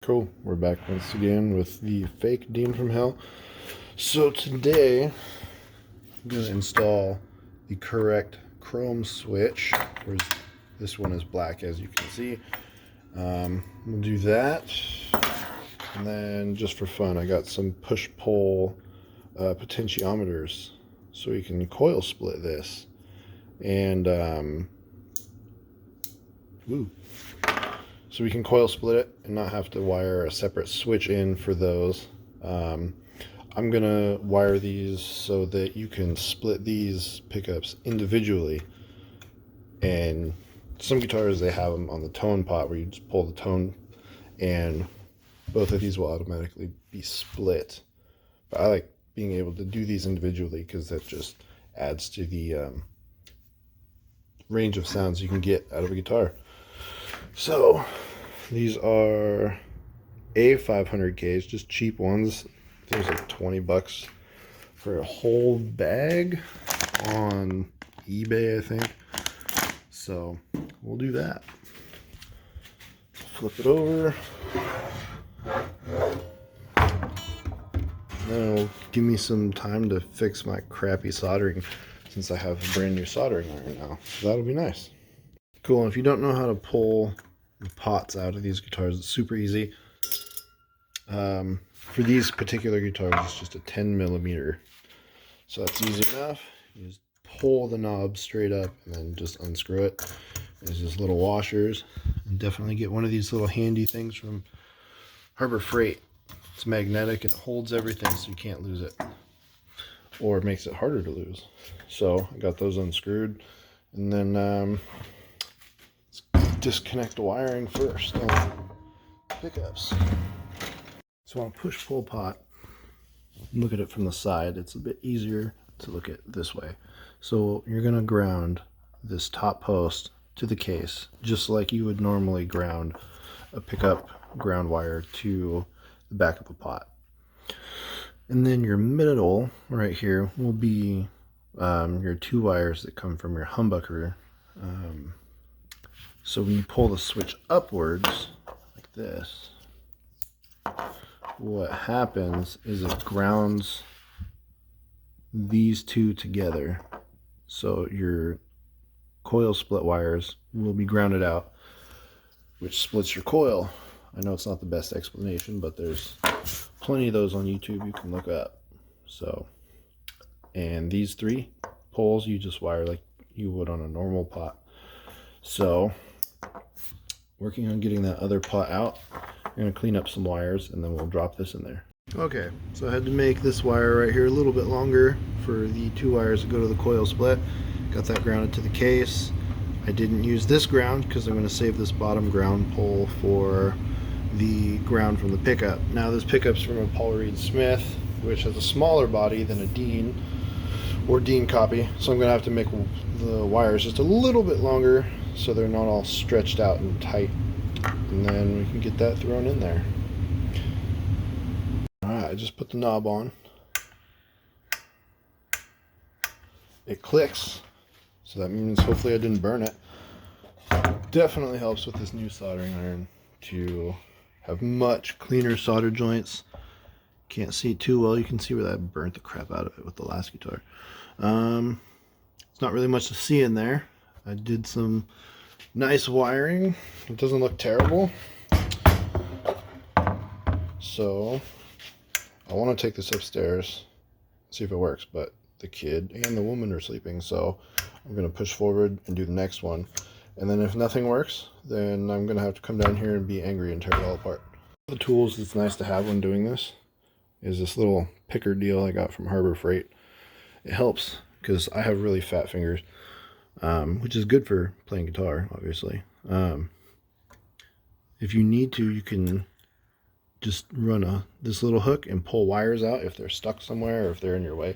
Cool, we're back once again with the fake Demon from Hell. So today, I'm going to install the correct chrome switch, whereas this one is black, as you can see. We'll do that, and then just for fun, I got some push-pull potentiometers, so we can coil split this. And, so we can coil split it and not have to wire a separate switch in for those. I'm gonna wire these so that you can split these pickups individually. And some guitars, they have them on the tone pot where you just pull the tone, and both of these will automatically be split. But I like being able to do these individually because that just adds to the range of sounds you can get out of a guitar. So these are A500Ks, just cheap ones. There's like 20 bucks for a whole bag on eBay, I think. So we'll do that. Flip it over. Then it'll give me some time to fix my crappy soldering, since I have a brand new soldering iron now. So that'll be nice. Cool, and if you don't know how to pull the pots out of these guitars, it's super easy. For these particular guitars, it's just a 10mm, so that's easy enough. You just pull the knob straight up and then just unscrew it. There's just little washers, and definitely get one of these little handy things from Harbor Freight. It's magnetic and it holds everything so you can't lose it, or it makes it harder to lose. So I got those unscrewed, and then disconnect the wiring first on pickups. So on a push-pull pot, look at it from the side. It's a bit easier to look at this way. So you're going to ground this top post to the case, just like you would normally ground a pickup ground wire to the back of a pot. And then your middle right here will be your two wires that come from your humbucker. So when you pull the switch upwards, like this, what happens is it grounds these two together. So your coil split wires will be grounded out, which splits your coil. I know it's not the best explanation, but there's plenty of those on YouTube you can look up. So, and these three poles you just wire like you would on a normal pot. So, working on getting that other pot out. I'm going to clean up some wires and then we'll drop this in there. Okay, so I had to make this wire right here a little bit longer for the two wires to go to the coil split. Got that grounded to the case. I didn't use this ground because I'm going to save this bottom ground pole for the ground from the pickup. Now this pickup's from a Paul Reed Smith, which has a smaller body than a Dean or Dean copy, so I'm going to have to make the wires just a little bit longer so they're not all stretched out and tight, and then we can get that thrown in there. Alright, I just put the knob on. It clicks, so that means hopefully I didn't burn it. Definitely helps with this new soldering iron to have much cleaner solder joints. Can't see it too well. You can see where that burnt the crap out of it with the last guitar. It's not really much to see in there. I did some nice wiring. It doesn't look terrible. So I want to take this upstairs, see if it works, but the kid and the woman are sleeping, so I'm going to push forward and do the next one. And then if nothing works, then I'm going to have to come down here and be angry and tear it all apart. The tools that's nice to have when doing this is this little picker deal I got from Harbor Freight. It helps because I have really fat fingers, which is good for playing guitar, obviously. If you need to, you can just run this little hook and pull wires out if they're stuck somewhere or if they're in your way.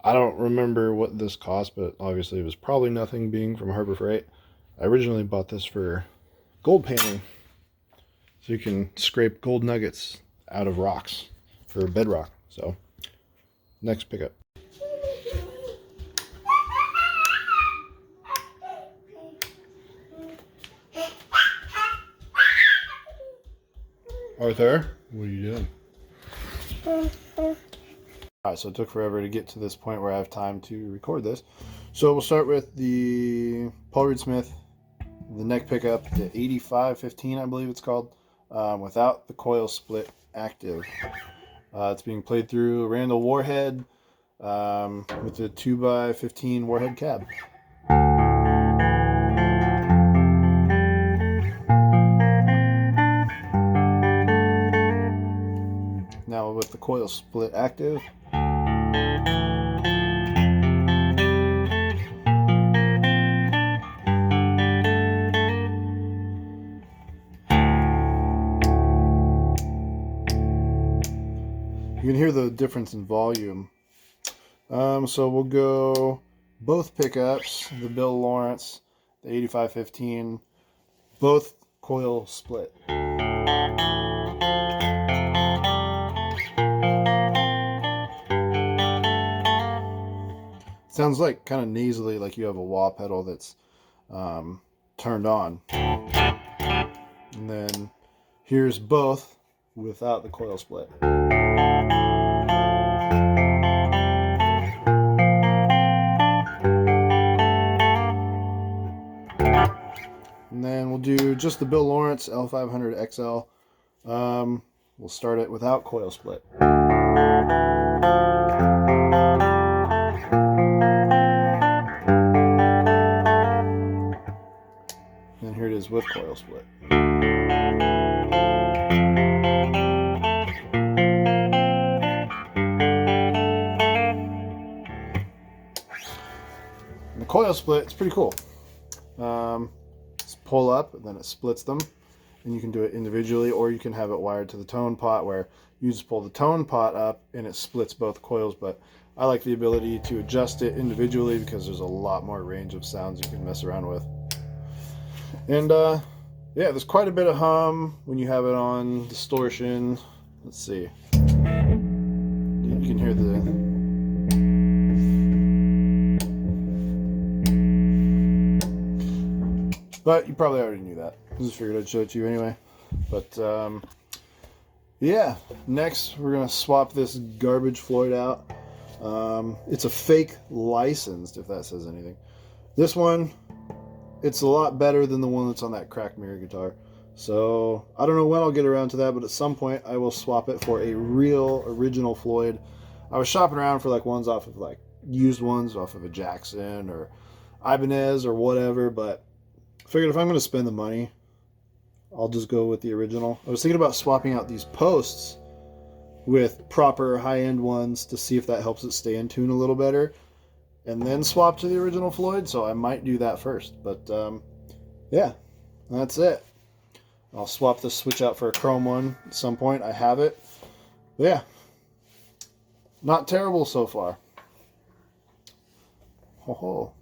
I don't remember what this cost, but obviously it was probably nothing, being from Harbor Freight. I originally bought this for gold painting, so you can scrape gold nuggets out of rocks for bedrock. So, next pickup. Arthur, what are you doing? Alright, so it took forever to get to this point where I have time to record this. So we'll start with the Paul Reed Smith, the neck pickup, the 8515 I believe it's called, without the coil split active. It's being played through a Randall Warhead with the 2x15 Warhead cab. Now with the coil split active. You can hear the difference in volume. So we'll go both pickups, the Bill Lawrence, the 8515, both coil split. Sounds like kind of nasally, like you have a wah pedal that's turned on. And then here's both without the coil split. And then we'll do just the Bill Lawrence L500 XL. We'll start it without coil split. And here it is with coil split. And the coil split, it's pretty cool. Just pull up, and then it splits them. And you can do it individually, or you can have it wired to the tone pot where you just pull the tone pot up and it splits both coils. But I like the ability to adjust it individually because there's a lot more range of sounds you can mess around with. And yeah, there's quite a bit of hum when you have it on distortion. Let's see. You can hear the... But you probably already knew that. I just figured I'd show it to you anyway. But yeah, next we're going to swap this garbage Floyd out. It's a fake licensed, if that says anything. This one, it's a lot better than the one that's on that cracked mirror guitar. So I don't know when I'll get around to that, but at some point I will swap it for a real original Floyd. I was shopping around for like ones off of like used ones off of a Jackson or Ibanez or whatever, but I figured if I'm going to spend the money, I'll just go with the original. I was thinking about swapping out these posts with proper high-end ones to see if that helps it stay in tune a little better, and then swap to the original Floyd, so I might do that first. But yeah, that's it. I'll swap the switch out for a chrome one at some point. I have it. But yeah, not terrible so far. Ho ho.